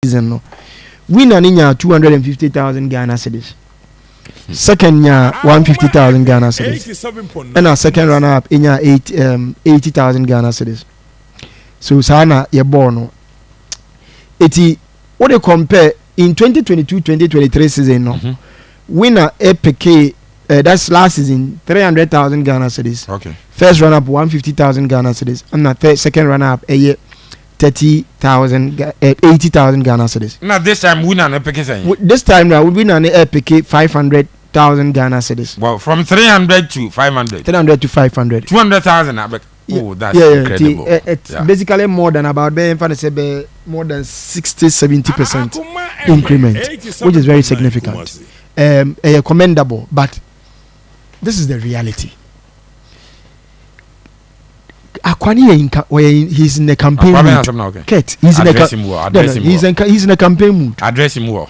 season no. Winner ninya 250,000 Ghana cedis. Second nya 150,000 Ghana cedis. And our second runner up inya 80,000 Ghana cedis. So sana ye born. Eti what they compare in 2022-2023 season no. Winner EPK that's last season 300,000 Ghana cedis. Okay. First runner up 150,000 Ghana cedis. And the second runner up 30,000 80,000 Ghana cedis. Now this time winner EPK this time now we win an EPK 500,000 Ghana cedis. Well, from 300 to 500. 300 to 500. 200,000. Oh, that's incredible. It's basically more than about more than 60-70% increment, which is very significant. Commendable, but this is the reality. Akwani he's in a campaign mood. Kate, he's in a he's in a campaign mood. Address him well.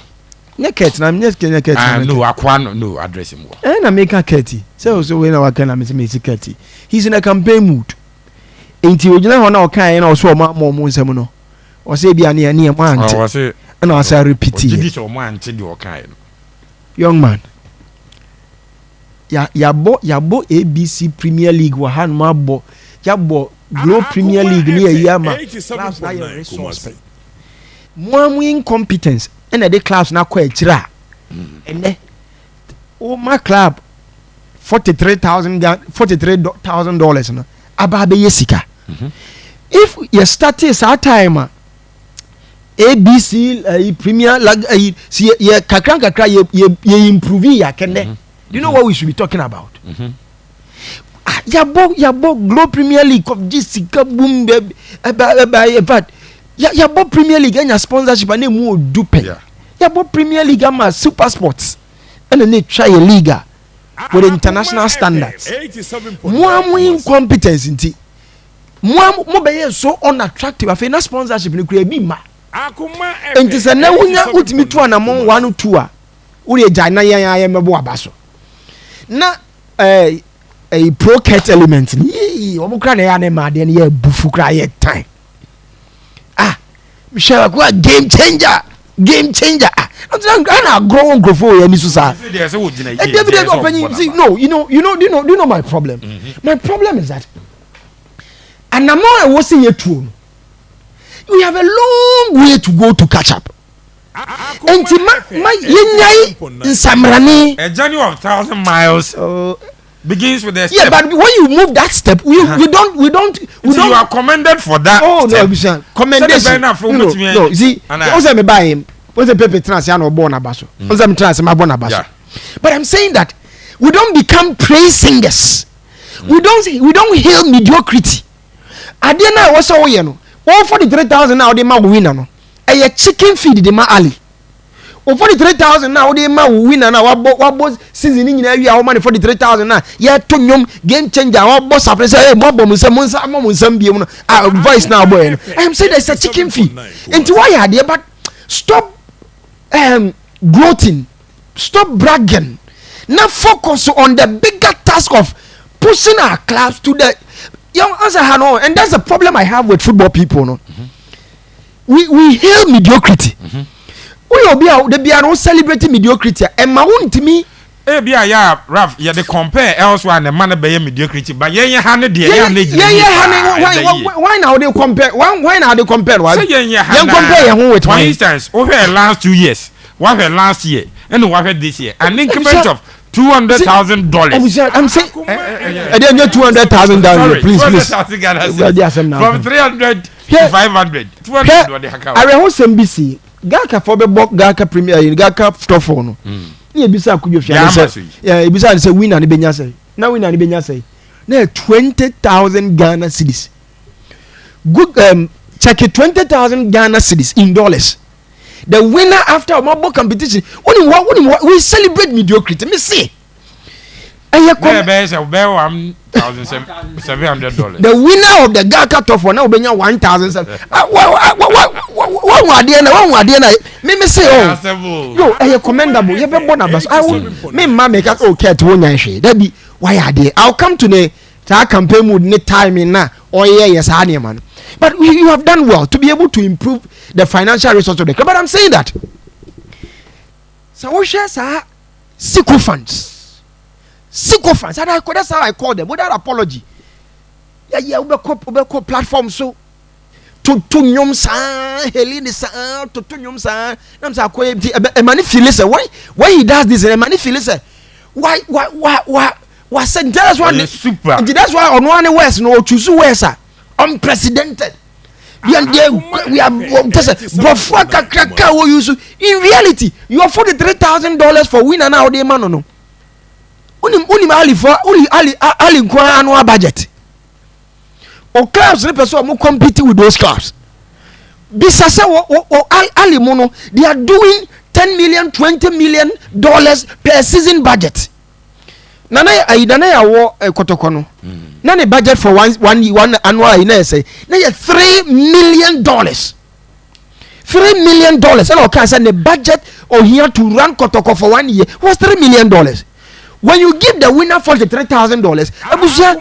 Kate, I'm just getting Kate. No, Aquan, no, address him well. And I make a Katie. So when I can miss Katie. He's in a campaign mood. Until you know how kind or so more Monsemono. Or say be near man. And I say repeat it. Young man. Yabo ABC Premier League wa han mabo. Yabo Globe Premier League near Yama. Class na your resource. More incompetence. And the class now quite chira. And my club $43,000 no. Ababe yesika. If you start this time ABC Premier see ye kakra ye improve ya kende. You know what we should be talking about? Yabo Globe Premier League of Jessica boom but yabo Premier League and your sponsorship and name more dupe. Yabo Premier League ama super sports and then they try a league with international standards. More incompetence inti. More be so unattractive. I feel na sponsorship ni create be ma. Akoma. And it's a na unya utimi tu anamon 1 2 a. Uri jana ya mebo abaso. Na a pro cat element ni. Omo kra na ya na ma de na bufu kra ye time. Michelle Akwa game changer. I'm grow ya ni so sa. No, you know my problem. My problem is that and I'm not wasting your tune. We have a long way to go to catch up. And my Samrani a journey of 1,000 miles begins with the step. Yeah, but when you move that step, we don't. You are commended for that. Oh no, commendation. No, see, also me buy him. What's the paper transfer no born abaso? What's the transfer my born abaso? But I'm saying that we don't become praise singers. We don't hail mediocrity. Adena was so you know. 143,000 now they ma winner no. A chicken feed the ma ali. 43,000 now they ma winner now. What boss season in area how money 43,000 now. Yeah, to game changer. What boss after say hey, mob voice now boy. I'm saying there's a chicken feed. And why are they? But stop gloating. Stop bragging. Now focus on the bigger task of pushing our clubs to the young answer and that's the problem I have with football people no. We hail mediocrity. We be are celebrating mediocrity and my own to me Raph they compare elsewhere and the man be mediocrity but why now they compare why now they compare compare with for instance over last 2 years what last year and what this year an increment of $200,000. I'm saying I didn't get $200,000 please. From 300 to 500. 200 I was MBC. Gaka for the book Gaka Premier Gaka Stofon. Yeah, bisa kujofia. Yeah, bisa say win and Benya say. Now win and Benya say. Now 20,000 Ghana cedis. Good check it 20,000 Ghana cedis in dollars. The winner after a mobile competition, we celebrate mediocrity. Me say, $1,700. The winner of the Gaka Top for now be $1,000. Me say, oh, yo, commendable. You have born us. I will. Me make us okay to one. That be why are they? I'll come to the campaign mood. Need time in now. or yes, man. But you have done well to be able to improve the financial resources of the club. But I'm saying that so what shares are sycophants. That's how I call them without apology. Yeah, we call platform so to nyom sa Helene sa to nyom sa nam sa ko e mani feel say why he does this e mani feel say why said that's why super that's why on one west no choose west unprecedented we are in reality you afford $3,000 for winner now dey man no unim ali for ali kwa annual budget o clubs ne person mo compete with those clubs bisa say ali mono they are doing $10 million $20 million per season budget nana ya wo kotoko no na ne budget for one annual ina say na ya $3 million $3 million and okay say the budget or here to run kotoko for 1 year was $3 million. When you give the winner $43,000 abusia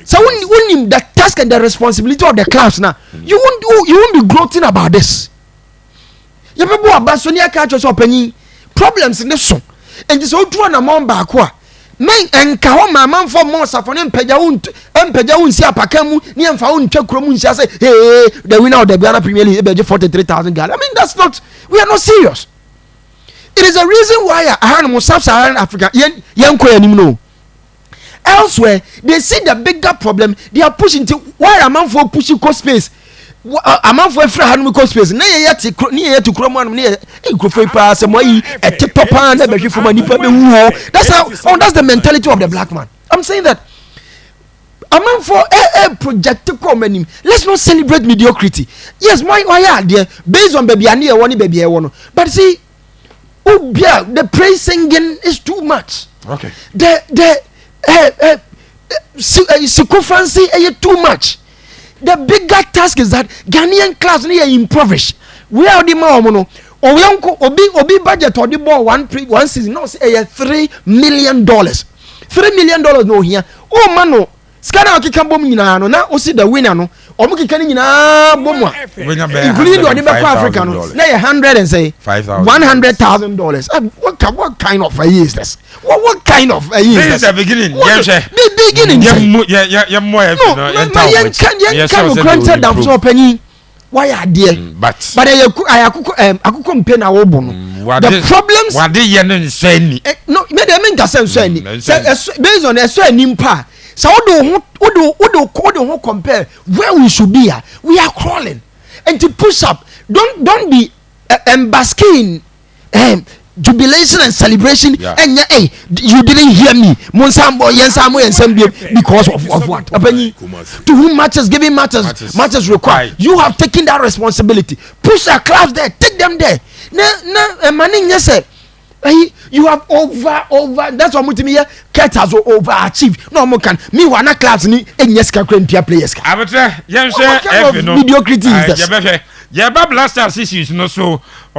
so when the task and the responsibility of the clubs now you won't be gloating about this. You people about Sonia catch us opening problems in this song and this old one among back men and Kahoma man for more for empeja un si apakamu ni emfa un twakromu say hey the winner of the Ghana Premier League $43,000. I mean that's not, we are not serious. It is a reason why Sub-Saharan Africa no. Elsewhere they see the bigger problem they are pushing to why a man for pushing cost space a man for free hand cost space na yet to chrome one near a pass and why a tip papa and be for money. That's how that's the mentality of the black man. I'm saying that a man for a project to come and let's not celebrate mediocrity. Yes, why are there based on baby and one baby one, but see the praise singing is too much. Okay. The circumference is too much. The bigger task is that Ghanaian class near impoverished. We are the more obi budget or the ball one season no say $3 million. $3 million no here. Oh mano, Scana can bomb na no na o see the winner no. Omo kika ni nyina bomo including the African na 100 and say $100,000. What kind of a year is this? What kind of a year is this? This is the beginning. Beginning. Can granted them so penny. Why are there? But I compare now. The problems. What they say no, I mean that sense. Based on a certain impact. So who compare where we should be at? We are crawling. And to push up, don't be basking jubilation and celebration. Yeah. And hey, you didn't hear me. Because of what? To whom matches giving matches require. Right. You have taken that responsibility. Push our clubs there, take them there. Manning yes. You have over that's what multimedia Ket has overachieved. No more can me one clubs ni yes can players. Mediocrity is this? Yeah, last year issues no so